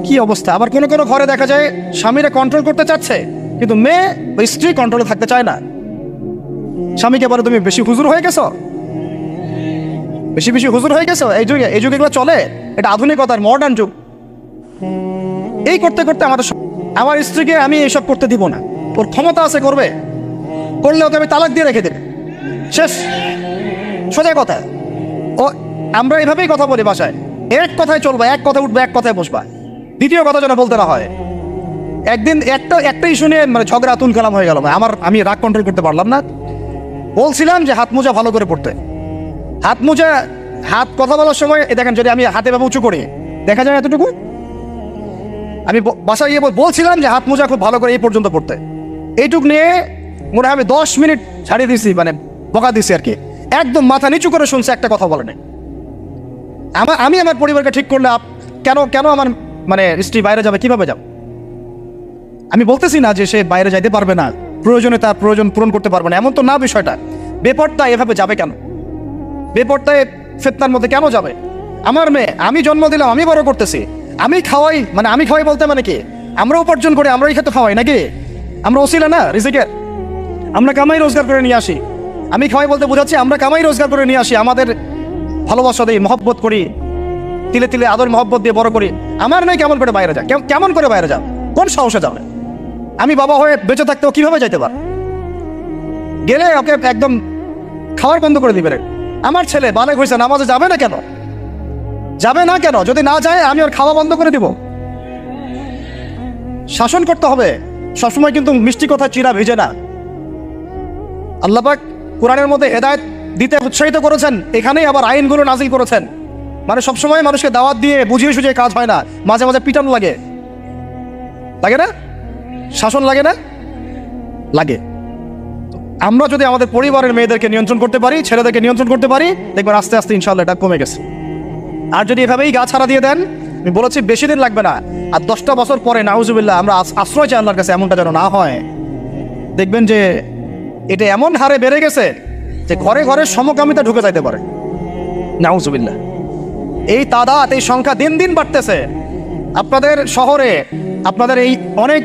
কি অবস্থা। আবার কোনো কোনো ঘরে দেখা যায় স্বামীরা কন্ট্রোল করতে চাচ্ছে, কিন্তু মেয়ে বা স্ত্রী কন্ট্রোলে থাকতে চায় না। স্বামীকে বলে তুমি বেশি হুজুর হয়ে গেছো, বেশি বেশি হুজুর হয়ে গেছো। এই যুগে এগুলো চলে, এটা আধুনিকতার মডার্ন যুগ। এই করতে করতে আমার স্ত্রীকে আমি এইসব করতে দিব না। ওর ক্ষমতা আছে, করবে, করলে ওকে আমি তালাক দিয়ে রেখে দেব, শেষ, সোজা কথা। ও আমরা এভাবেই কথা বলি বাসায়, এক কথায় চলবা, এক কথায় উঠবা, এক কথায় বসবা, দ্বিতীয় কথা যেন বলতে না হয়। একদিন একটা ইস্যু নিয়ে মানে ঝগড়া তুল কালাম হয়ে গেল। আমি রাগ কন্ট্রোল করতে পারলাম না। বলছিলাম যে হাত মোজা ভালো করে পড়তে। হাত কথা বলার সময় দেখেন, যদি আমি হাতে ভাবে উঁচু করি দেখা যায় এতটুকু। আমি বাসায় গিয়ে বলছিলাম যে হাত মোজা খুব ভালো করে এই পর্যন্ত পড়তে। এইটুক নিয়ে মনে হয় আমি 10 মিনিট ছাড়িয়ে দিছি, মানে বকা দিছি আর কি। একদম মাথা নিচু করে শুনছে, একটা কথা বলে নাই। আমি আমার পরিবারকে ঠিক করলে কেন আমার মানে স্ত্রী বাইরে যাবে, কিভাবে যাবে? আমি বলতেছি না যে সে বাইরে যাইতে পারবে না, প্রয়োজনে তার প্রয়োজন পূরণ করতে পারবে না, এমন তো না বিষয়টা। বেপরটা এভাবে যাবে কেন? বেপরটায় ফিতনার মধ্যে কেন যাবে? আমার মেয়ে, আমি জন্ম দিলাম, আমি বড় করতেছি, আমি খাওয়াই বলতে মানে কি, আমরা উপার্জন করে আমরাই খেতে খাওয়াই নাকি? আমরা ওসিলা না রিজিকের, আমরা কামাই রোজগার করে নিয়ে আসি। আমি খাওয়াই বলতে বোঝাচ্ছি আমরা কামাই রোজগার করে নিয়ে আসি, আমাদের ভালোবাসা দিই, মহব্বত করি, তিলে তিলে আদর মহব্বত দিয়ে বড় করি। আমার মেয়ে কেমন করে বাইরে যায়? কেমন করে বাইরে যাবে? কোন সাহসে যাবে? আমি বাবা হয়ে বেঁচে থাকতেও কিভাবে যাইতে পার? গেলে ওকে একদম খাওয়ার বন্ধ করে দিবে। আমার ছেলে বালেগ হয়েছে, নামাজে যাবে না কেন? যাবে না কেন? যদি না যায় আমি ওর খাওয়া বন্ধ করে দিব। শাসন করতে হবে সবসময়, কিন্তু মিষ্টি কথা চিরা ভিজে না। আল্লাহ পাক কোরআনের মধ্যে হেদায়েত দিতে উৎসাহিত করেছেন, এখানেই আবার আইনগুলো নাজিল করেছেন। মানে সবসময় মানুষকে দাওয়াত দিয়ে বুঝিয়ে সুঝিয়ে কাজ হয় না, মাঝে মাঝে পিটানো লাগে না? শাসন লাগে না? লাগে। আমরা যদি আমাদের পরিবারের মেয়েদেরকে নিয়ন্ত্রণ করতে পারি, ছেলেদেরকে নিয়ন্ত্রণ করতে পারি, দেখবেন আস্তে আস্তে ইনশাআল্লাহ এটা কমে গেছে। আর যদি এভাবেই গা ছাড়া দিয়ে দেন, আমি বলেছি বেশি দিন লাগবে না, আর 10টা বছর পরে নাউজুবিল্লাহ আমরা আশ্রয় চাই আল্লাহর কাছে, এমনটা যেন না হয়। দেখবেন যে এটা এমন হারে বেড়ে গেছে যে ঘরে ঘরে সমকামিতা ঢুকে যাইতে পারে, নাউজুবিল্লাহ। এই তাদাত, এই সংখ্যা দিন দিন বাড়তেছে। আপনাদের শহরে, আপনাদের এই অনেক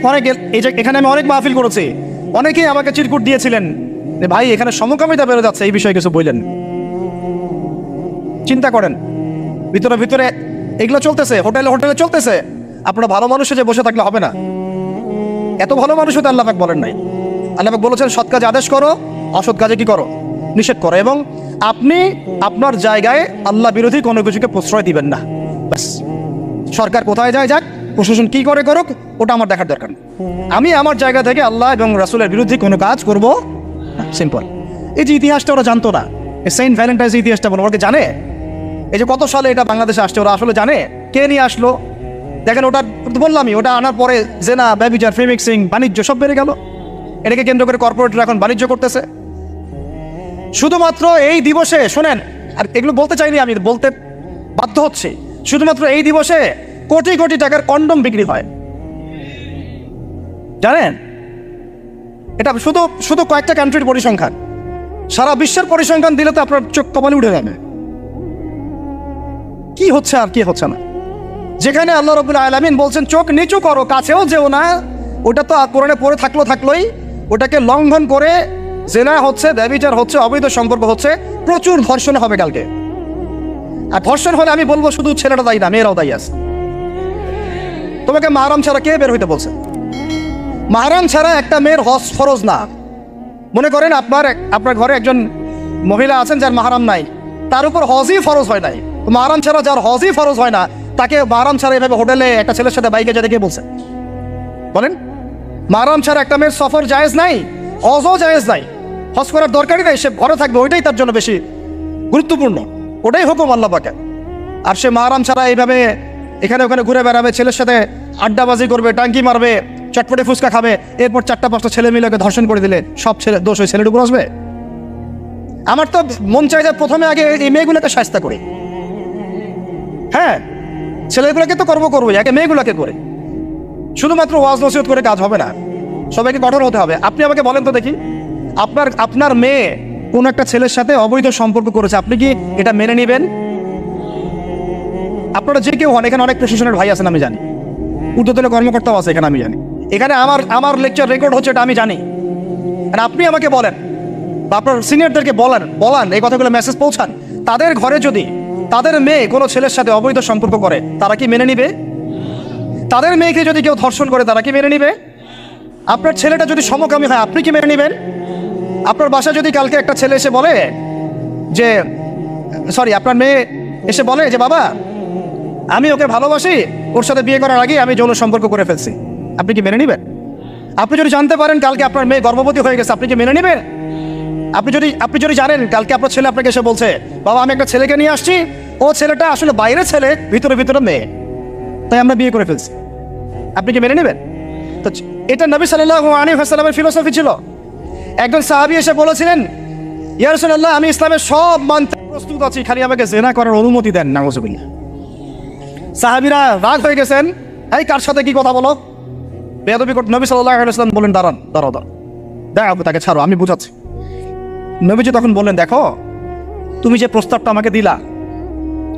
এই যে এখানে আমি অনেক মাহফিল করেছি, অনেকেই আমাকে চিরকুট দিয়েছিলেন যে ভাই এখানে সমকামিতা বেড়ে যাচ্ছে, এই বিষয়ে কিছু বললেন। চিন্তা করেন, ভিতরে ভিতরে এগুলো চলতেছে, হোটেলে চলতেছে। আপনারা ভালো মানুষে যে বসে থাকলে হবে না, এত ভালো মানুষ হতে আল্লাহ পাক বলেন নাই। আল্লাহ পাক বলেছেন সৎ কাজে আদেশ করো, অসৎ কাজে কি করো, নিষেধ করো। এবং আপনি আপনার জায়গায় আল্লাহ বিরোধী কোনো কিছুকে প্রশ্রয় দিবেন না। ব্যাস, সরকার কোথায় যায় যাক, প্রশাসন কি করে করুক, ওটা আমার দেখার দরকার নেই। আমি আমার জায়গা থেকে আল্লাহ এবং রাসূলের বিরুদ্ধে কোনো কাজ করব, সিম্পল। এই যে ইতিহাসটা ওরা জানতো না, এই সেন্ট ভ্যালেন্টাইন্স ইতিহাসটা বলো, ওরা জানে এই যে কত সালে এটা বাংলাদেশে আসছে, ওরা আসলে জানে কে নিয়ে আসলো? দেখেন, ওটা বললামই, ওটা আনার পরে জেনা, ব্যভিচার, ফ্রি মিক্সিং, বাণিজ্য সব বেড়ে গেল। এটাকে কেন্দ্র করে কর্পোরেটরা এখন বাণিজ্য করতেছে। শুধুমাত্র এই দিবসে শোনেন, আর এগুলো বলতে চাইনি, আমি বলতে বাধ্য হচ্ছে, শুধুমাত্র এই দিবসে কোটি কোটি টাকার কন্ডম বিক্রি হয়, জানেন? এটা শুধু কয়েকটা কান্ট্রির পরিসংখ্যান। সারা বিশ্বের পরিসংখ্যান দিলে তো আপনার চোখ কপালে উঠে যাবে। কি হচ্ছে আর কি হচ্ছে না। যেখানে আল্লাহ রাব্বুল আলামিন বলছেন চোখ নিচু করো, কাছেও যেও না, ওটা তো কোরআনে পড়ে থাকলোই, ওটাকে লঙ্ঘন করে জেনা হচ্ছে, ব্যভিচার হচ্ছে, অবৈধ সম্পর্ক হচ্ছে, প্রচুর ধর্ষণ হবে কালকে। আর ধর্ষণ হলে আমি বলবো শুধু ছেলেটা দায়ী না, মেয়েরাও দায়ী আছে। তোমাকে মাহরাম ছাড়া কে বের হইতে বলছে? মাহরাম ছাড়া একটা মেয়ের হজ ফরজ না। মনে করেন আপনার ঘরে একজন মহিলা আছেন যার মাহরাম নাই, তার উপর হজই ফরজ হয় নাই। মাহরাম ছাড়া যার হজই ফরজ হয় না, তাকে মাহরাম ছাড়া এভাবে হোটেলে একটা ছেলের সাথে বাইকে যেতে কে বলছে? বলেন, মাহরাম ছাড়া একটা মেয়ের সফর জায়েজ নাই, হজও জায়েজ নাই, হজ করার দরকারই নাই, সে ঘরে থাকবে, ওইটাই তার জন্য বেশি গুরুত্বপূর্ণ, ওটাই হুকুম আল্লাহ পাকের। আর সে মাহরাম ছাড়া এইভাবে এখানে ওখানে ঘুরে বেড়াবে, ছেলের সাথে আড্ডাবাজি করবে, টাঙ্কি মারবে, চটপটে ফুচকা খাবে, এরপর 4টা-5টা ছেলে মিলে ধর্ষণ করে দিলে সব ছেলে দোষ ওই ছেলের উপর আসবে? আমার তো মন চাই যে প্রথমে আগে এই মেয়েগুলোকে শাস্তি করি। হ্যাঁ, ছেলেগুলোকে তো করবোই, আগে মেয়েগুলোকে করে। শুধুমাত্র ওয়াজ নসিহত করে কাজ হবে না, সবাইকে কঠোর হতে হবে। আপনি আমাকে বলেন তো দেখি, আপনার মেয়ে কোন একটা ছেলের সাথে অবৈধ সম্পর্ক করেছে, আপনি কি এটা মেনে নেবেন? আপনারা যে কেউ হন, এখানে অনেক প্রশাসনের ভাই আছেন আমি জানি, ঊর্ধ্বতন কর্মকর্তাও আছে এখানে, আমি জানি। এখানে আমার লেকচার রেকর্ড হচ্ছে, এটা আমি জানি। আর আপনি আমাকে বলেন বা আপনার সিনিয়রদেরকে বলান এই কথাগুলো মেসেজ পৌঁছান, তাদের ঘরে যদি তাদের মেয়ে কোনো ছেলের সাথে অবৈধ সম্পর্ক করে, তারা কি মেনে নিবে? তাদের মেয়েকে যদি কেউ ধর্ষণ করে, তারা কি মেনে নিবে? আপনার ছেলেটা যদি সমকামী হয়, আপনি কি মেনে নেবেন? আপনার বাসায় যদি কালকে একটা ছেলে এসে বলে যে আপনার মেয়ে এসে বলে যে বাবা আমি ওকে ভালোবাসি, ওর সাথে বিয়ে করার আগে আমি যৌন সম্পর্ক করে ফেলছি, আপনি কি মেনে নেবেন? আপনি যদি জানতে পারেন কালকে আপনার মেয়ে গর্ভবতী হয়ে গেছে, আপনি কি মেনে নেবেন? আপনি যদি জানেন কালকে আপনার ছেলে আপনাকে এসে বলছে বাবা আমি একটা ছেলেকে নিয়ে আসছি, ও ছেলেটা আসলে বাইরের ছেলে, ভিতরে ভিতরে মেয়ে, তাই আমরা বিয়ে করে ফেলছি, আপনি কি মেনে নেবেন? তো এটা নবী সাল্লাল্লাহু আলাইহি ওয়াসাল্লামের ফিলোসফি ছিল। একজন সাহাবী এসে বলেছিলেন ইয়া রাসূলুল্লাহ আমি ইসলামের সব মানতে প্রস্তুত আছি, খালি আমাকে জিনা করার অনুমতি দেন। নাউযুবিল্লাহ। সাহাবীরা রাগ হয়ে গেছেন, এই কার সাথে কি কথা বলো, বেয়াদবি করতে। নবী সাল্লাল্লাহু আলাইহি ওয়াসাল্লাম বলেন দাঁড়াও দেখো তাকে ছাড়ো, আমি বুঝাচ্ছি। নবীজি তখন বললেন দেখো তুমি যে প্রস্তাবটা আমাকে দিলা,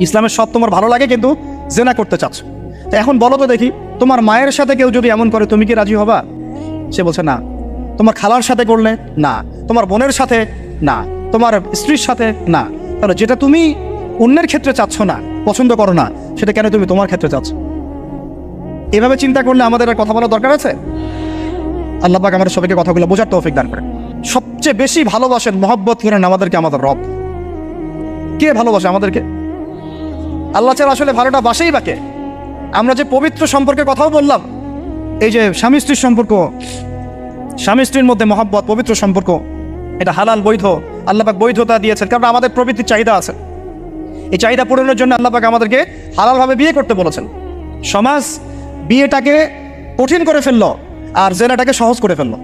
ইসলামের সব তোমার ভালো লাগে কিন্তু জেনা করতে চাচ্ছ, তো এখন বলো তো দেখি তোমার মায়ের সাথে কেউ যদি এমন করে তুমি কি রাজি হবা? সে বলছে না। তোমার খালার সাথে করলে না, তোমার বোনের সাথে না, তোমার স্ত্রীর সাথে না। তাহলে যেটা তুমি অন্যের ক্ষেত্রে চাচ্ছ না, পছন্দ করো না, সেটা কেন তুমি তোমার ক্ষেত্রে চাচ্ছ? এভাবে চিন্তা করলে আমাদের আর কথা বলার দরকার আছে? আল্লাহ পাক আমাদের সবাইকে কথাগুলো বোঝার তৌফিক দান করেন। সবচেয়ে বেশি ভালোবাসেন, মহব্বত করেন আমাদেরকে আমাদের রব। কে ভালোবাসে আমাদেরকে? আল্লাহ ছাড়া আসলে ভালোটা বাসেই বাকে। আমরা যে পবিত্র সম্পর্কের কথাও বললাম, এই যে স্বামী স্ত্রীর সম্পর্ক, স্বামী স্ত্রীর মধ্যে মহব্বত, পবিত্র সম্পর্ক, এটা হালাল বৈধ, আল্লাহ পাক বৈধতা দিয়েছেন, কারণ আমাদের প্রবৃত্তির চাহিদা আছে। এই চাহিদা পূরণের জন্য আল্লাহ পাক আমাদেরকে হালালভাবে বিয়ে করতে বলেছেন। সমাজ বিয়েটাকে কঠিন করে ফেললো আর জেনাটাকে সহজ করে ফেললো।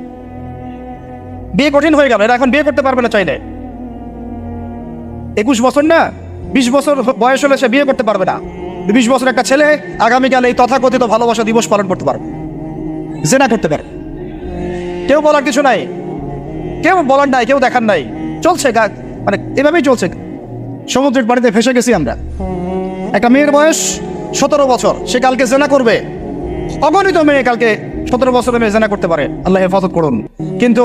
বিয়ে কঠিন হয়ে গেল, এরা এখন বিয়ে করতে পারবে না চাইলে। 21 বছর না 20 বছর বয়স হলে সে বিয়ে করতে পারবে না। 20 বছর একটা ছেলে আগামীকাল এই তথাকথিত ভালোবাসা দিবস পালন করতে পারবে, জেনা করতে পারে। কেউ বলার কিছু নাই, কেউ বলার নাই, কেউ দেখার নাই, চলছে মানে এভাবেই চলছে। সমুদ্রের পানিতে ভেসে গেছি আমরা। একটা মেয়ের বয়স 17 বছর, সে কালকে জেনা করবে। অগণিত মেয়ে কালকে 17 বছরের মেয়ে জেনা করতে পারে, আল্লাহ হেফাজত করুন। কিন্তু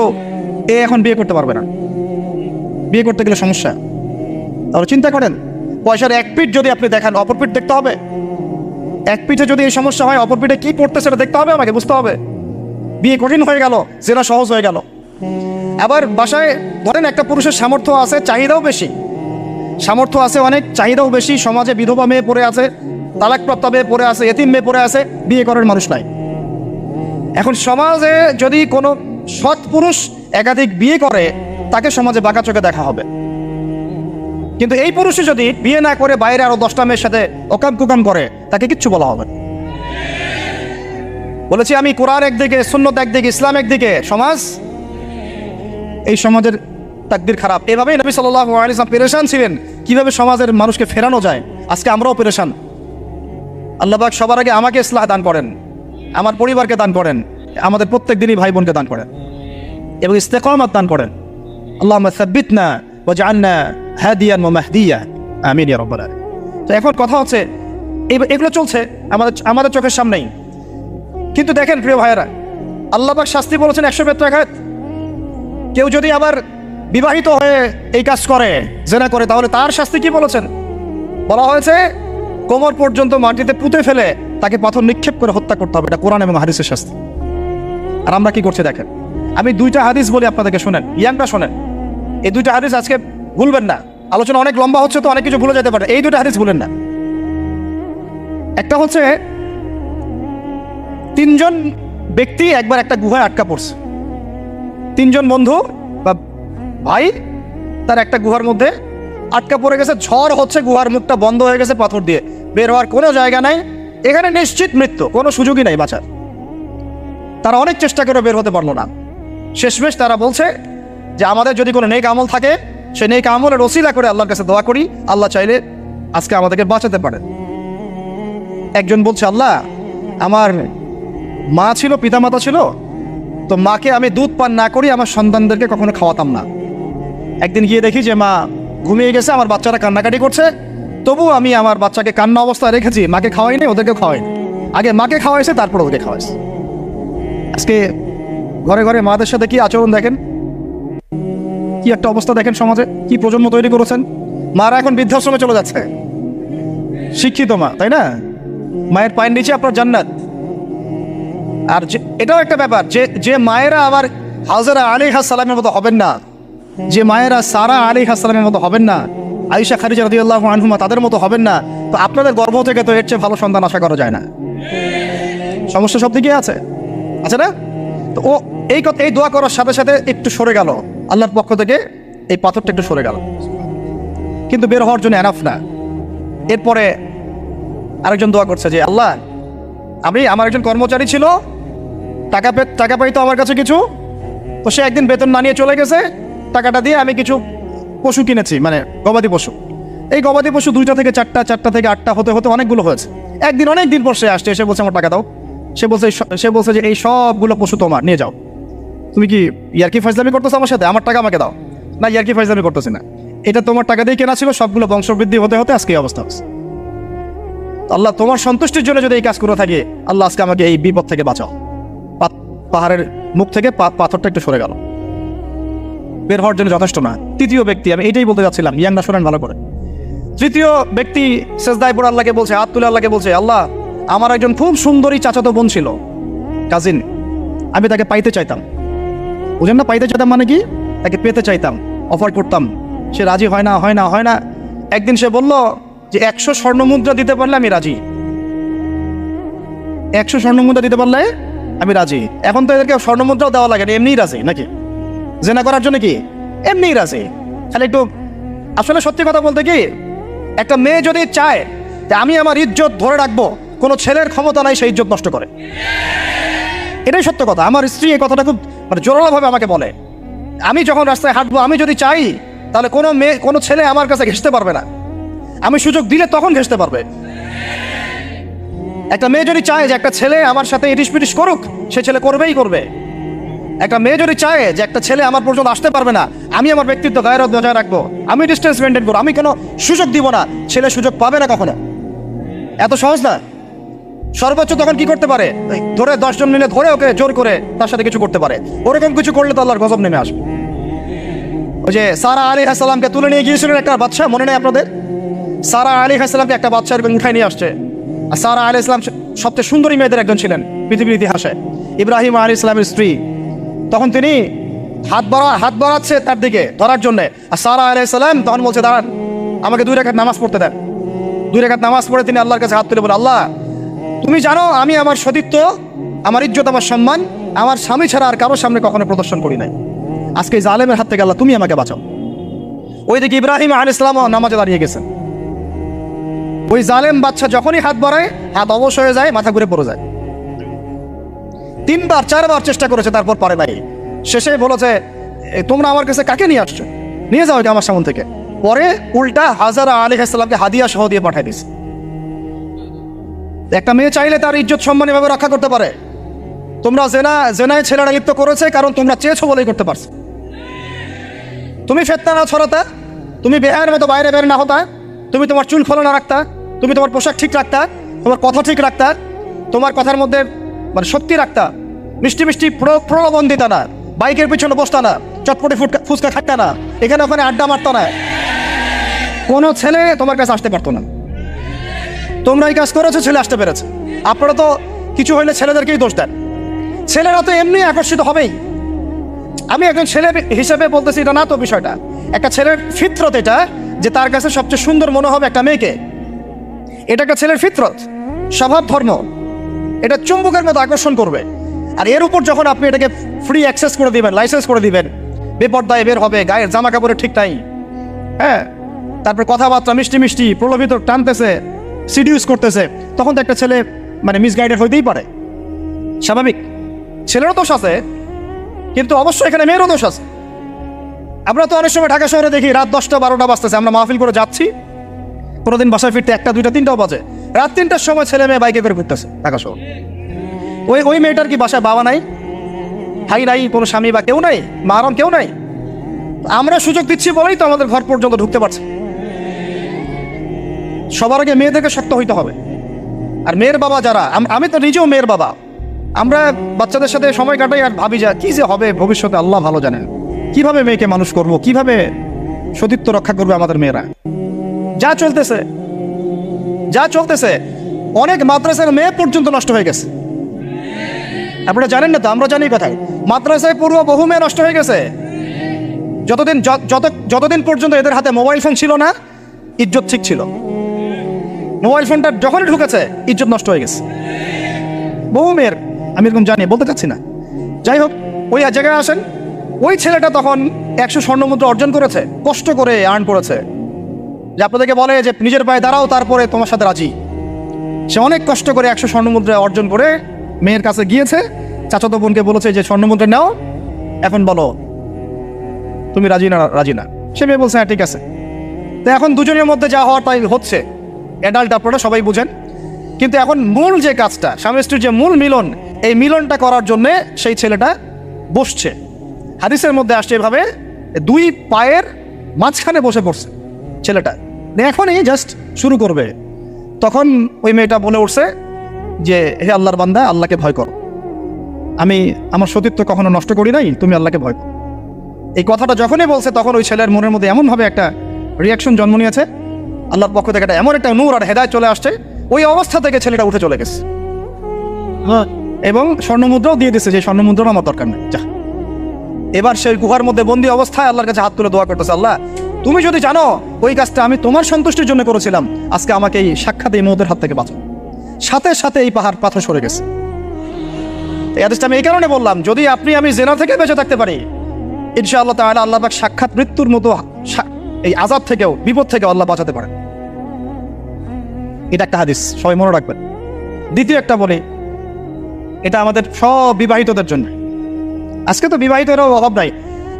এ এখন বিয়ে করতে পারবে না। বিয়ে করতে গেলে সমস্যা। তাহলে চিন্তা করেন, পয়সার এক পিঠ যদি আপনি দেখান, অপর পিঠ দেখতে হবে। এক পিঠে যদি এই সমস্যা হয়, অপর পিঠে কি পড়তে সেটা দেখতে হবে, আমাকে বুঝতে হবে। বিয়ে কঠিন হয়ে গেল, জেনা সহজ হয়ে গেল। আবার বাসায় ধরেন একটা পুরুষের সামর্থ্য আছে, চাহিদাও বেশি, সামর্থ্য আছে অনেক, চাহিদাও বেশি। সমাজে বিধবা মেয়ে পড়ে আছে, তালাকপ্রাপ্ত মেয়ে পড়ে আছে, এতিম মেয়ে পড়ে আছে, বিয়ে করার মানুষ নাই। এখন সমাজে যদি কোনো সৎ পুরুষ একাধিক বিয়ে করে, তাকে সমাজে বাঁকা চোখে দেখা হবে। কিন্তু এই পুরুষে যদি বিয়ে না করে বাইরে আরো 10টা মেয়ের সাথে ওকাম কুকাম করে, তাকে কিচ্ছু বলা হবে না। বলেছি আমি, কোরআন একদিকে, সুন্নত একদিকে, ইসলাম একদিকে, সমাজ, এই সমাজের তাকদির খারাপ। এভাবেই নবী সাল্লাল্লাহু আলাইহি ওয়াসাল্লাম পেরেশান ছিলেন কিভাবে সমাজের মানুষকে ফেরানো যায়। আজকে আমরাও পেরেশান। আল্লাহ পাক সবার আগে আমাকে ইসলাহ দান করেন, আমার পরিবারকে দান করেন, আমাদের প্রত্যেক দিনই ভাই বোনকে দান করেন এবং ইস্তেকামাত দান করেন। আল্লাহুম্মা সাব্বিতনা ওয়াজআলনা হাদিয়ান ওয়া মাহদিয়া, আমিন ইয়া রাব্বাল আলামিন। তো এখন কথা হচ্ছে এগুলো চলছে আমাদের চোখের সামনেই। কিন্তু দেখেন প্রিয় ভাইয়েরা, আল্লাহ পাক শাস্তি বলেছেন 100 বেত্রাঘাত। কেউ যদি আবার বিবাহিত হয়ে এই কাজ করে, জেনা করে, তাহলে তার শাস্তি কি বলেছেন? বলা হয়েছে কোমর পর্যন্ত মাটিতে পুঁতে ফেলে তাকে পাথর নিক্ষেপ করে হত্যা করতে হবে। এটা কোরআন এবং হাদিসের শাস্তি। আর আমরা কি করছি দেখেন। আমি 2টা হাদিস বলি আপনাদেরকে, শোনেন, ইয়াংটা শোনেন। এই 2টা হাদিস আজকে ভুলবেন না। আলোচনা অনেক লম্বা হচ্ছে তো অনেক কিছু ভুলে যেতে পারে, এই 2টা হাদিস ভুলেন না। একটা হচ্ছে 3 জন ব্যক্তি একবার একটা গুহায় আটকা পড়ছে। 3 জন বন্ধু বা ভাই তার একটা গুহার মধ্যে আটকা পড়ে গেছে। ঝড় হচ্ছে, গুহার মুখটা বন্ধ হয়ে গেছে পাথর দিয়ে, বের হওয়ার কোনো জায়গা নাই। এখানে নিশ্চিত মৃত্যু, কোনো সুযোগই নাই বাঁচার। তারা অনেক চেষ্টা করে বের হতে পারলো না। শেষমেশ তারা বলছে যে আমাদের যদি কোনো নেক আমল থাকে, সে নেক আমলের ওসিলা করে আল্লাহর কাছে দোয়া করি, আল্লাহ চাইলে আজকে আমাদেরকে বাঁচাতে পারেন। একজন বলছে আল্লাহ আমার মা ছিল, পিতামাতা ছিল, তো মাকে আমি দুধ পান না করি আমার সন্তানদেরকে কখনো খাওয়াতাম না। একদিন গিয়ে দেখি যে মা ঘুমিয়ে গেছে, আমার বাচ্চারা কান্নাকাটি করছে, তবুও আমি আমার বাচ্চাকে কান্না অবস্থায় রেখেছি, মাকে খাওয়াই নাই, ওদেরকে খাওয়াই। আগে মাকে খাওয়াইছে, তারপর ওদেরকে খাওয়াইছে। আজকে ঘরে ঘরে মাদের সাথে কি আচরণ দেখেন, কি একটা অবস্থা দেখেন সমাজে, কি প্রজন্ম তৈরি করেছেন। মারা এখন বৃদ্ধাশ্রমে চলে যাচ্ছে, শিক্ষিত মা, তাই না? মায়ের পায়ের নিচে আপনার জান্নাত। আর এটাও একটা ব্যাপার যে মায়েরা আবার হাজরা আলাইহিস সালামের মতো হবেন না, যে মায়েরা সারা আলাইহিস সালামের মতো হবেন না, আয়েশা খাদিজা রাদিয়াল্লাহু আনহুমা তাদের মতো হবেন না, তো আপনাদের গর্ভ থেকে তো এর চেয়ে ভালো সন্তান আশা করা যায় না। সমস্যা সব দিকেই আছে না? তো ও এই দোয়া করার সাথে সাথে একটু সরে গেল, আল্লাহর পক্ষ থেকে এই পাথরটা একটু সরে গেল, কিন্তু বের হওয়ার জন্য এনাফ না। এরপরে আরেকজন দোয়া করছে যে আল্লাহ, আমার একজন কর্মচারী ছিল, টাকা পাইতো আমার কাছে কিছু, তো সে একদিন বেতন না নিয়ে চলে গেছে, টাকাটা দিয়ে আমি কিছু পশু কিনেছি, মানে গবাদি পশু। এই গবাদি পশু 2টা থেকে 4টা, 4টা থেকে 8টা হতে হতে অনেকগুলো হয়েছে। অনেক দিন পর সে আসছে, এসে বলছে আমার টাকা দাও। সে বলছে যে এই সবগুলো পশু তোমার, নিয়ে যাও। তুমি কি ইয়ার্কি ফাজলামি করতেছো আমার সাথে? আমার টাকা আমাকে দাও। না, ইয়ার্কি ফাজলামি করতেছি না, এটা তোমার টাকা দিয়ে কেনা ছিল, সবগুলো বংশবৃদ্ধি হতে হতে আজকে এই অবস্থা হচ্ছে। আল্লাহ, তোমার সন্তুষ্টির জন্য যদি এই কাজ করে থাকে, আল্লাহ আজকে আমাকে এই বিপদ থেকে বাঁচাও। পাহাড়ের মুখ থেকে পাথরটা একটু সরে গেল, বের হওয়ার জন্য যথেষ্ট না। তৃতীয় ব্যক্তি, আমি এটাই বলতে যাচ্ছিলাম, ইয়াংরা শোনেন ভালো করে। তৃতীয় ব্যক্তি সেজদায় পড়ে আল্লাহকে বলছে, হাত তুলে আল্লাহকে বলছে, আল্লাহ, আমার একজন খুব সুন্দরী চাচাতো বোন ছিল, কাজিন, আমি তাকে পাইতে চাইতাম। বুঝেন না? পাইতে চাইতাম মানে কি? তাকে পেতে চাইতাম, অফার করতাম, সে রাজি হয় না। একদিন সে বলল যে 100 স্বর্ণমুদ্রা দিতে পারলে আমি রাজি, 100 স্বর্ণমুদ্রা দিতে পারলে আমি রাজি। এখন তো এদেরকে স্বর্ণমুদ্রাও দেওয়া লাগে না, এমনিই রাজি নাকি? জেনা করার জন্য কি এমনিই রাজি? তাহলে একটু আসলে সত্যি কথা বলতে কি, একটা মেয়ে যদি চায় যে আমি আমার ইজ্জত ধরে রাখবো, কোনো ছেলের ক্ষমতা নাই সেই ইজ্জত নষ্ট করে। এটাই সত্য কথা। আমার স্ত্রী এই কথাটা খুব জোরালোভাবে আমাকে বলে, আমি যখন রাস্তায় হাঁটবো, আমি যদি চাই, তাহলে কোনো ছেলে আমার কাছে ঘেঁষতে পারবে না, আমি সুযোগ দিলে তখন ঘেঁষতে পারবে। একটা মেয়ে যদি চায় যে একটা ছেলে আমার সাথে ইটিস পিটিস করুক, সে ছেলে করবে। একটা মেয়ে যদি চায় যে একটা ছেলে আমার পর্যন্ত আসতে পারবে না, আমি আমার ব্যক্তিত্ব গায়রত বজায় রাখবো, আমি ডিস্টেন্স মেনটেন করবো, আমি কোনো সুযোগ দিব না, ছেলে সুযোগ পাবে না কখনো। এত সহজ না। সর্বোচ্চ তখন কি করতে পারে, ধরে 10 জন মিলে ধরে ওকে জোর করে তার সাথে কিছু করতে পারে। ওরকম কিছু করলে তো আল্লাহর গজব নেমে আসবে। ওই যে সারা আলাইহিস সালামকে তুলে নিয়ে গিয়েছিলেন একটা বাদশা, মনে নেই আপনাদের? সারা আলাইহিস সালামকে একটা বাদশা এরকম উঠাই নিয়ে আসছে। আর সারা আলাইহিস সালাম সবচেয়ে সুন্দরী মেয়েদের একজন ছিলেন পৃথিবীর ইতিহাসে, ইব্রাহিম আলাইহিস সালামের স্ত্রী। তখন তিনি হাত বাড়াচ্ছে তার দিকে ধরার জন্য, আর সারা আলাইহিস সালাম তখন বলছে, দাঁড়ান, আমাকে 2 রাকাত নামাজ পড়তে দেন। 2 রাকাত নামাজ পড়ে তিনি আল্লাহর কাছে হাত তুলে বলে, আল্লাহ, তুমি জানো আমি আমার সতীত্ব, আমার ইজ্জত, আমার সম্মান আমার স্বামী ছাড়া আর কারোর সামনে কখনো প্রদর্শন করি নাই। আজকে এই জালেমের হাত থেকে আল্লাহ তুমি আমাকে বাঁচাও। ওইদিকে ইব্রাহিম আলাইহিস সালাম নামাজে দাঁড়িয়ে গেছেন। ওই জালেম বাদশা যখনই হাত বাড়ায়, হাত অবশ হয়ে যায়, মাথা ঘুরে পড়ে যায়। 3বার 4বার চেষ্টা করেছে, তারপর পারে নাই। শেষে বলেছে, তোমরা আমার কাছে কাকে নিয়ে আসছো, নিয়ে যাও এটা আমার সামনে থেকে। পরে উল্টা হাজরা আলাইহিস সালামকে হাদিয়া সহ দিয়ে পাঠিয়ে দিয়েছে। একটা মেয়ে চাইলে তার ইজ্জত সম্মান এভাবে রক্ষা করতে পারে। তোমরা জেনায় ছেলেরা লিপ্ত করেছে, কারণ তোমরা চেয়েছো বলেই করতে পারছো। তুমি ফিতনা না ছড়াতা, তুমি বেহায়ের মতো বাইরে বের না হতা, তুমি তোমার চুল খোলা না রাখতা, তুমি তোমার পোশাক ঠিক রাখতা, তোমার কথা ঠিক রাখতা, তোমার কথার মধ্যে শক্তি রাখতা, মিষ্টি মিষ্টি প্রলোভন দিতা না, বাইকের পিছনে বসতা না, চটপটি ফুচকা খাটতা না, এখানে ওখানে আড্ডা মারতা না, কোনো ছেলে তোমার কাছে আসতে পারতো না। তোমরা এই কাজ করেছো, ছেলে আসতে পেরেছে। আপনারা তো কিছু হইলে ছেলেদেরকেই দোষ দেন। ছেলেরা তো এমনি আকর্ষিত হবেই। আমি একজন ছেলে হিসেবে বলতেছি, এটা না তো বিষয়টা। একটা ছেলের ফিতরত এটা, যে তার কাছে সবচেয়ে সুন্দর মনে হবে একটা মেয়েকে। এটা একটা ছেলের ফিতরত, স্বভাব ধর্ম, এটা চুম্বকের মতো আকর্ষণ করবে। আর এর উপর যখন আপনি এটাকে ফ্রি অ্যাক্সেস করে দিবেন, লাইসেন্স করে দিবেন, বেপর্দায় বের হবে, গায়ের জামা কাপড়ের ঠিক নাই, হ্যাঁ, তারপরে কথাবার্তা মিষ্টি মিষ্টি প্রলোভিত টানতেছে, সিডিউস করতেছে, তখন তো একটা ছেলে মিসগাইডেড হইতেই পারে, স্বাভাবিক। ছেলেরও দোষ আছে, কিন্তু অবশ্যই এখানে মেয়েরও দোষ আছে। আমরা তো অনেক সময় ঢাকা শহরে দেখি রাত 10টা 12টা বাজতেছে, আমরা মাহফিল করে যাচ্ছি, কোনোদিন বাসায় ফিরতে 1টা 2টা 3টাও বাজে। রাত 3টার সময় ছেলে মেয়ে বাইকে করে ঘুরতেছে ঢাকা শহর। ওই মেয়েটার কি বাসায় বাবা নাই, ভাই নাই, কোনো স্বামী বা কেউ নাই, মারাম কেউ নাই? আমরা সুযোগ দিচ্ছি বলেই তো আমাদের ঘর পর্যন্ত ঢুকতে পারছে। সবার আগে মেয়েদেরকে শক্ত হইতে হবে। আর মেয়ের বাবা যারা, আমি তো নিজেও মেয়ের বাবা, আমরা বাচ্চাদের সাথে সময় কাটাই আর ভাবি যা কী যে হবে ভবিষ্যতে আল্লাহ ভালো জানেন। কিভাবে মেয়েকে মানুষ করব, কিভাবে সতীত্ব রক্ষা করবে আমাদের মেয়েরা। যা চলতেছে অনেক মাদ্রাসার মেয়ে পর্যন্ত নষ্ট হয়ে গেছে। আপনারা জানেন না তো, আমরা জানি কথায় মাদ্রাসায় পড়ুয়া বহু মেয়ে নষ্ট হয়ে গেছে। যতদিন পর্যন্ত এদের হাতে মোবাইল ফোন ছিল না, ইজ্জত ঠিক ছিল। মোবাইল ফোনটা যখনই ঢুকেছে ইজ্জত নষ্ট হয়ে গেছে বহু মেয়ের। আমি এরকম জানি, বলতে চাচ্ছি না। যাই হোক, ওই জায়গায় আসেন, ওই ছেলেটা তখন 100 স্বর্ণমুদ্রা অর্জন করেছে, কষ্ট করে আর্ন করেছে। যে আপনাদেরকে বলে যে নিজের পায়ে দাঁড়াও, তারপরে তোমার সাথে রাজি। সে অনেক কষ্ট করে 100 স্বর্ণমুদ্রা অর্জন করে মেয়ের কাছে গিয়েছে। চাচাতো বোনকে বলেছে যে স্বর্ণমুদ্রা নাও, এখন বলো তুমি রাজি না। সে মেয়ে বলছে হ্যাঁ ঠিক আছে। তো এখন দুজনের মধ্যে যা হওয়ার তাই হচ্ছে, অ্যাডাল্ট আপনারা সবাই বুঝেন। কিন্তু এখন মূল যে কাজটা, স্বামী স্ত্রীর যে মূল মিলন, এই মিলনটা করার জন্যে সেই ছেলেটা বসছে। হাদিসের মধ্যে আসছে এভাবে, 2 পায়ের মাঝখানে বসে পড়ছে ছেলেটা, এখনই জাস্ট শুরু করবে। তখন ওই মেয়েটা বলে উঠছে যে হে আল্লাহর বান্দা, আল্লাহকে ভয় করো, আমি আমার সতীত্ব কখনো নষ্ট করি নাই, তুমি আল্লাহকে ভয় করো। এই কথাটা যখনই বলছে তখন ওই ছেলের মনের মধ্যে এমনভাবে একটা রিয়াকশন জন্ম নিয়েছে, আল্লাহর পক্ষ থেকে এমন একটা নূর আর হেদায়েত চলে আসছে, ওই অবস্থা থেকে ছেলেটা উঠে চলে গেছে এবং স্বর্ণমুদ্রাও দিয়ে দিচ্ছে যে স্বর্ণমুদ্রাও আমার দরকার নেই, যা। এবার সেই গুহার মধ্যে বন্দী অবস্থায় আল্লাহর কাছে হাত তুলে দোয়া করতেছে, আল্লাহ তুমি যদি জানো ওই কাজটা আমি তোমার সন্তুষ্টির জন্য করেছিলাম, আজকে আমাকে এই সাক্ষাৎ এই মৌতের হাত থেকে বাঁচাও। সাথে সাথে এই পাহাড় পাথর সরে গেছে। এই হাদিসটা আমি এই কারণে বললাম, যদি আমি জেনা থেকে বেঁচে থাকতে পারি, ইনশাআল্লাহ তাআলা আল্লাহ পাক সাক্ষাৎ মৃত্যুর মতো এই আযাব থেকেও, বিপদ থেকেও আল্লাহ বাঁচাতে পারেন। এটা একটা হাদিস, সবাই মনে রাখবেন। দ্বিতীয় একটা বলি, এটা আমাদের সব বিবাহিতদের জন্য। আজকে তো বিবাহিতেরও অভাব নাই।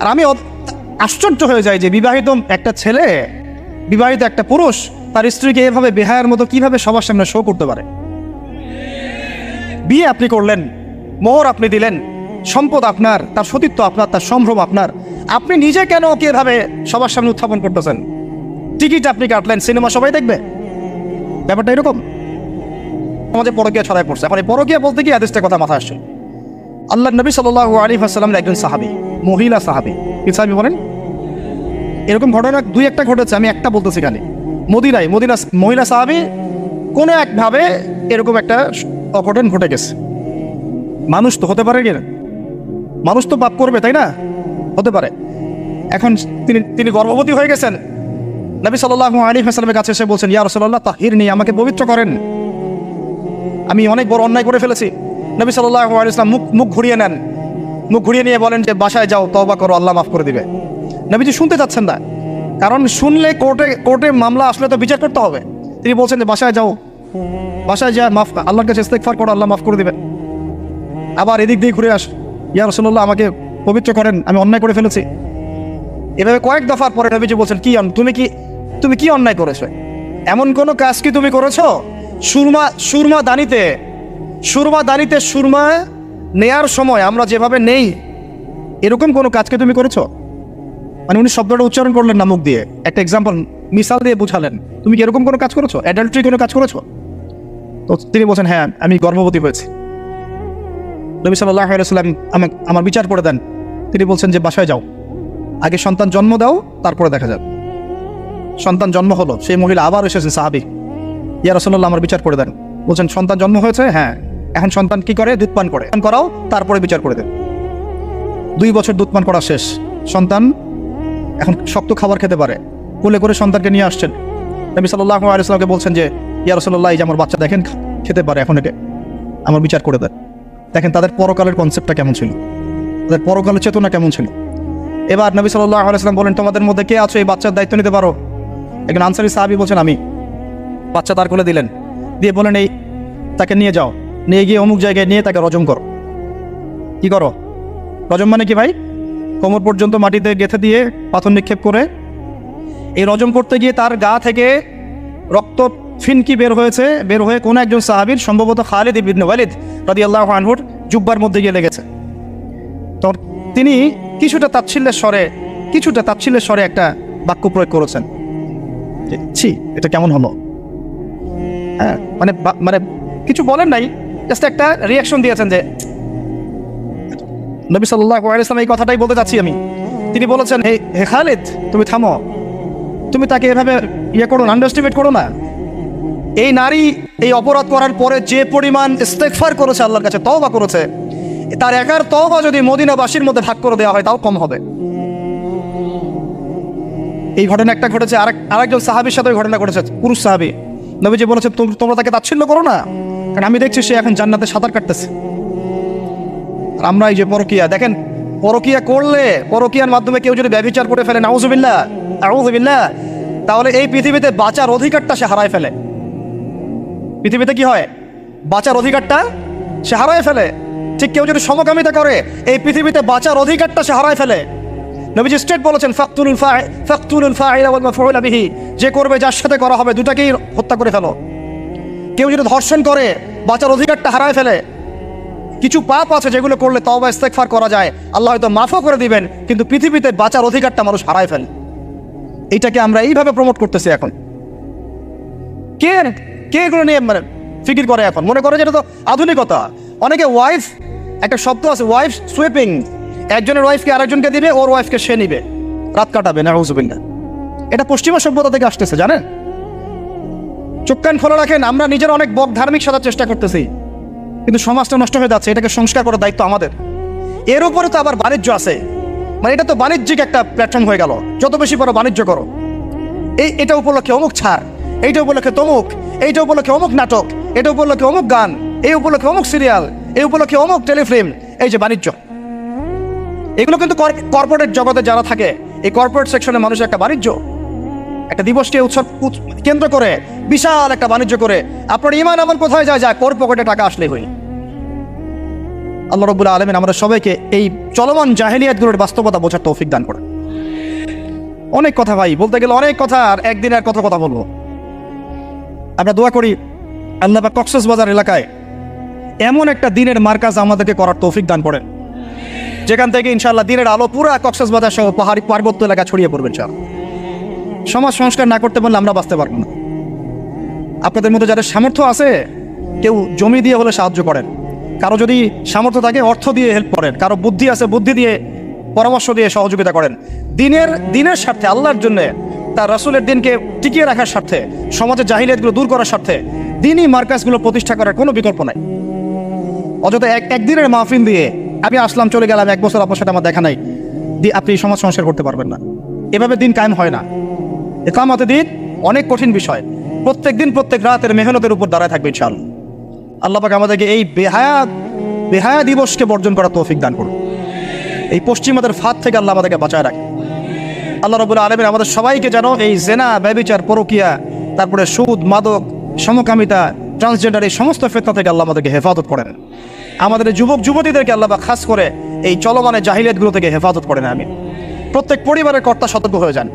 আর আমি আশ্চর্য হয়ে যাই যে বিবাহিত একটা ছেলে, বিবাহিত একটা পুরুষ তার স্ত্রীকে এভাবে বেহায়ার মতো কিভাবে সবার সামনে শো করতে পারে। বিয়ে আপনি করলেন, মোহর আপনি দিলেন, সম্পদ আপনার, তার সতীত্ব আপনার, তার সম্ভ্রম আপনার, আপনি নিজে কেন ওকে এভাবে সবার সামনে উত্থাপন করতেছেন? টিকিট আপনি কাটলেন, সিনেমা সবাই দেখবে, ব্যাপারটা এরকম। আমাদের পরকীয়া ছড়ায় পড়ছে। এখন এই পরকীয়া বলতে গিয়ে হাদিসটার কথা মাথায় আসছে। আল্লাহ নবী সাল্লাল্লাহু আলাইহি ওয়াসাল্লামের একজন সাহাবী, মহিলা সাহাবী, কি সাহাবী বলেন? এরকম ঘটনা 2-1টা ঘটেছে, আমি একটা বলতেছি খালি। মদিনা মহিলা সাহাবী কোনো একভাবে এরকম একটা অঘটন ঘটে গেছে। মানুষ তো হতে পারে, মানুষ তো পাপ করবে, তাই না? হতে পারে। এখন তিনি গর্ভবতী হয়ে গেছেন। নবী সাল্লাল্লাহু আলাইহি ওয়াসাল্লামের কাছে এসে বলছেন, ইয়া রাসূলুল্লাহ তাহিরনি, আমাকে পবিত্র করেন, আমি অনেক বড় অন্যায় করে ফেলেছি। নবী সাল্লাল্লাহু আলাইহি ওয়াসাল্লাম মুখ ঘুরিয়ে নেন, মুখ ঘুরিয়ে নিয়ে বলেন যে বাসায় যাও, তওবা করো, আল্লাহ মাফ করে দিবে। নবীজি শুনতে চাচ্ছেন না, কারণ শুনলে কোর্টে মামলা আসলে তো বিচার করতে হবে। তিনি বলছেন যে বাসায় যাও, বাসায় যা আল্লাহর কাছে ইস্তেগফার করো, আল্লাহ মাফ করে দিবে। আবার এদিক দিয়ে ঘুরে আস, ইয়া রাসূলুল্লাহ আমাকে পবিত্র করেন, আমি অন্যায় করে ফেলেছি। এভাবে কয়েক দফার পরে নবীজি বলছেন, তুমি কি অন্যায় করেছো? এমন কোনো কাজ কি তুমি করেছো? সুরমা দানিতে সুরমা নেয়ার সময় আমরা যেভাবে নেই, এরকম কোনো কাজকে তুমি করেছো? মানে উনি শব্দটা উচ্চারণ করলেন না মুখ দিয়ে, একটা এক্সাম্পল মিসাল দিয়ে বুঝালেন, তুমি কি এরকম কোনো কাজ করেছো? অ্যাডাল্ট্রি কোনো কাজ করেছো? তো তিনি বলছেন, হ্যাঁ আমি গর্ভবতী হয়েছি। নবী সাল্লাল্লাহু আলাইহি ওয়াসাল্লাম আমার বিচার করে দেন। তিনি বলছেন যে বাসায় যাও, আগে সন্তান জন্ম দাও, তারপরে দেখা যাবে। সন্তান জন্ম হলো, সেই মহিলা আবার এসেছেন, সাহাবী, ইয়া রাসূলুল্লাহ আমার বিচার করে দেন। বলছেন সন্তান জন্ম হয়েছে, হ্যাঁ, এখন সন্তান কি করে? দুধ পান করে, করাও, তারপরে বিচার করে দেন। 2 বছর দুধ পান করা শেষ, সন্তান এখন শক্ত খাবার খেতে পারে, কোলে করে সন্তানকে নিয়ে আসছেন। নবী সাল্লাল্লাহু আলাইহি ওয়াসাল্লামকে বলছেন যে ইয়া রাসূলুল্লাহ, এই যে আমার বাচ্চা দেখেন খেতে পারে, এখন একে আমার বিচার করে দেন। দেখেন তাদের পরকালের কনসেপ্টটা কেমন ছিল, তাদের পরকালের চেতনা কেমন ছিল। এবার নবী সাল্লাল্লাহু আলাইহি ওয়াসাল্লাম বলেন, তোমাদের মধ্যে কে আছো এই বাচ্চার দায়িত্ব নিতে পারো? একজন আনসারী সাহাবী বলছেন, আমি। বাচ্চা তার কোলে দিলেন, দিয়ে বলেন, এই তাকে নিয়ে যাও, নিয়ে গিয়ে অমুক জায়গায় নিয়ে তাকে রজম করো। কি করো? রজম মানে কি ভাই? কোমর পর্যন্ত মাটিতে গেঁথে দিয়ে পাথর নিক্ষেপ করে, এই রজম করতে গিয়ে তার গা থেকে রক্ত ফিনকি বের হয়ে কোনো একজন সাহাবীর, সম্ভবত খালিদ ইবনে ওয়ালিদ রাদিয়াল্লাহু আনহুর জুব্বার মধ্যে গিয়ে লেগেছে। তো তিনি কিছুটা তাচ্ছিল্যের স্বরে একটা বাক্য প্রয়োগ করেছেন, ছি এটা কেমন হলো? হ্যাঁ, মানে মানে কিছু বলেন নাই, জাস্ট একটা রিয়াকশন দিয়েছেন যে নবী সাল্লাল্লাহু আলাইহি ওয়াসাল্লাম এই কথাটাই বলতে চাচ্ছি আমি। তিনি বলেছেন, হে খালিদ, তুমি থামো, তুমি তাকে এভাবে করো না, আন্ডারস্টিমেট করো না। এই নারী এই অপরাধ করার পরে যে পরিমাণ ইস্তেগফার করেছে, আল্লাহর কাছে তওবা করেছে, তার একার তওবা যদি মদিনাবাসীর মধ্যে ভাগ করে দেওয়া হয় তাও কম হবে। এই ঘটনা একটা ঘটেছে, আরেকজন সাহাবীর সাথে ঘটনা ঘটেছে, পুরুষ সাহাবী। নবীজি বলেছে, তোমরা তাকে তাচ্ছিল্য করো না, কারণ আমি দেখছি সে এখন জান্নাতে সাঁতার কাটতেছে। আর আমরা এই যে পরকিয়া, দেখেন পরকিয়া করলে, পরকিয়ার মাধ্যমে কেউ যদি ব্যভিচার করে ফেলে, নাউযুবিল্লাহ আউযুবিল্লাহ, তাহলে এই পৃথিবীতে বাঁচার অধিকারটা সে হারায় ফেলে। পৃথিবীতে কি হয়? বাঁচার অধিকারটা সে হারায় ফেলে। ঠিক কেউ যদি সমকামিতা করে, এই পৃথিবীতে বাঁচার অধিকারটা সে হারায় ফেলে। নবীজি স্ট্রেট বলেছেন, ফাকতুলুল ফাইলা ওয়াল মাফউলা বিহি, যে করবে যার সাথে করা হবে দুটাকেই হত্যা করে ফেলো। কেউ যদি ধর্ষণ করে, বাঁচার অধিকারটা হারায় ফেলে। কিছু পাপ আছে যেগুলো করলে তওবা ইস্তেগফার করা যায়, আল্লাহ হয়তো মাফও করে দিবেন, কিন্তু পৃথিবীতে বাঁচার অধিকারটা মানুষ হারায় ফেলে। এইটাকে আমরা এইভাবে প্রমোট করতেছি এখন। কে কে এগুলো নিয়ে মানে ফিকির করে? এখন মনে করে যে এটা তো আধুনিকতা। অনেকে ওয়াইফ, একটা শব্দ আছে ওয়াইফ সুইপিং, একজনের ওয়াইফকে আরেকজনকে দিবে, ওর ওয়াইফকে সে নিবে, রাত কাটাবে, নাউযুবিল্লাহ। এটা পশ্চিমা সভ্যতা থেকে আসতেছে, জানেন? চোখ কান খোলা রাখেন। আমরা নিজের অনেক বক ধার্মিক সাজার চেষ্টা করতেছি, কিন্তু সমাজটা নষ্ট হয়ে যাচ্ছে। এটাকে সংস্কার করার দায়িত্ব আমাদের। এর উপরে তো আবার বাণিজ্য আছে, মানে এটা তো বাণিজ্যিক একটা প্ল্যাটফর্ম হয়ে গেল। যত বেশি পারো বাণিজ্য করো। এটা উপলক্ষে অমুক ছাড়, এইটা উপলক্ষে তমুক, এইটা উপলক্ষে অমুক নাটক, এটা উপলক্ষে অমুক গান, এই উপলক্ষে অমুক সিরিয়াল, এই উপলক্ষে অমুক টেলিফিল্ম। এই যে বাণিজ্য, এগুলো কিন্তু কর্পোরেট জগতে যারা থাকে, এই কর্পোরেট সেকশনের মানুষের একটা বাণিজ্য। একটা দিবসকে উৎসব কেন্দ্র করে বিশাল একটা বাণিজ্য করে আপনার ঈমান আমল কোথায় যায়? কোর পকেটে টাকা আসলেই হই। আল্লাহ রাব্বুল আলামিন আমাদের সবাইকে এই চলমান জাহেলিয়াতগুলোর বাস্তবতা বোঝার তৌফিক দান করে। অনেক কথা ভাই, বলতে গেলে অনেক কথা, আর একদিন আর কত কথা বলবো। আমরা দোয়া করি আল্লাহ পাক কক্সবাজার এলাকায় এমন একটা দিনের মার্কাজ আমাদেরকে করার তৌফিক দান করেন, যেখান থেকে ইনশাআল্লাহ দিনের আলো পুরা কক্সবাজার সহ পাহাড়ি পার্বত্য এলাকা ছড়িয়ে পড়বে। সমাজ সংস্কার না করতে পারলে আমরা বাঁচতে পারবো না। আপনাদের মধ্যে যাদের সামর্থ্য আছে, কেউ জমি দিয়ে হলে সাহায্য করেন, কারো যদি সামর্থ্য থাকে অর্থ দিয়ে হেল্প করেন, কারো বুদ্ধি আছে বুদ্ধি দিয়ে, পরামর্শ দিয়ে সহযোগিতা করেন। দিনের স্বার্থে, আল্লাহর জন্য, তার রাসূলের দিনকে টিকিয়ে রাখার স্বার্থে, সমাজের জাহিলিয়াতগুলো দূর করার স্বার্থে দিনই মার্কাজগুলো প্রতিষ্ঠা করার কোনো বিকল্প নাই। অযথা একদিনের মাহফিল দিয়ে আমি আসলাম, চলে গেলাম, 1 বছর আপনার সাথে আমার দেখা নাই, আপনি সমাজ সংস্কার করতে পারবেন না। এভাবে দিন কায়েম হয় না। ইকামতে দিন অনেক কঠিন বিষয়। প্রত্যেক দিন প্রত্যেক রাতের মেহনতের উপর দাঁড়ায় থাকবে ইনশাআল্লাহ। আল্লাহ পাক আমাদেরকে এই বেহায়া দিবসকে বর্জন করার তৌফিক দান করুন। এই পশ্চিমাদের ফাঁদ থেকে আল্লাহ আমাদেরকে বাঁচায় রাখে। আল্লাহ রাব্বুল আলামিন আমাদের সবাইকে যেন এই জেনা, ব্যভিচার, পরকিয়া, তারপরে সুদ, মাদক, সমকামিতা, ট্রান্সজেন্ডার, এই সমস্ত ফিতনা থেকে আল্লাহ আমাদেরকে হেফাজত করেন। আমাদের যুবক যুবতীদেরকে আল্লাহ পাক খাস করে এই চলমানের জাহিলিয়াতগুলো থেকে হেফাজত করেন। আমি প্রত্যেক পরিবারের কর্তা সতর্ক হয়ে যান।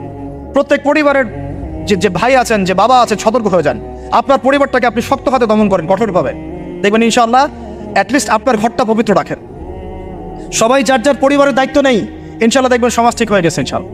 প্রত্যেক পরিবারের যে ভাই আছেন, যে বাবা আছেন, সতর্ক হয়ে যান। আপনার পরিবারটাকে আপনি শক্ত হাতে দমন করেন, কঠোরভাবে। দেখবেন ইনশাআল্লাহ অ্যাটলিস্ট আপনার ঘরটা পবিত্র রাখেন। সবাই যার যার পরিবারের দায়িত্ব নেই, ইনশাআল্লাহ দেখবেন সমাজ ঠিক হয়ে গেছে ইনশাআল্লাহ।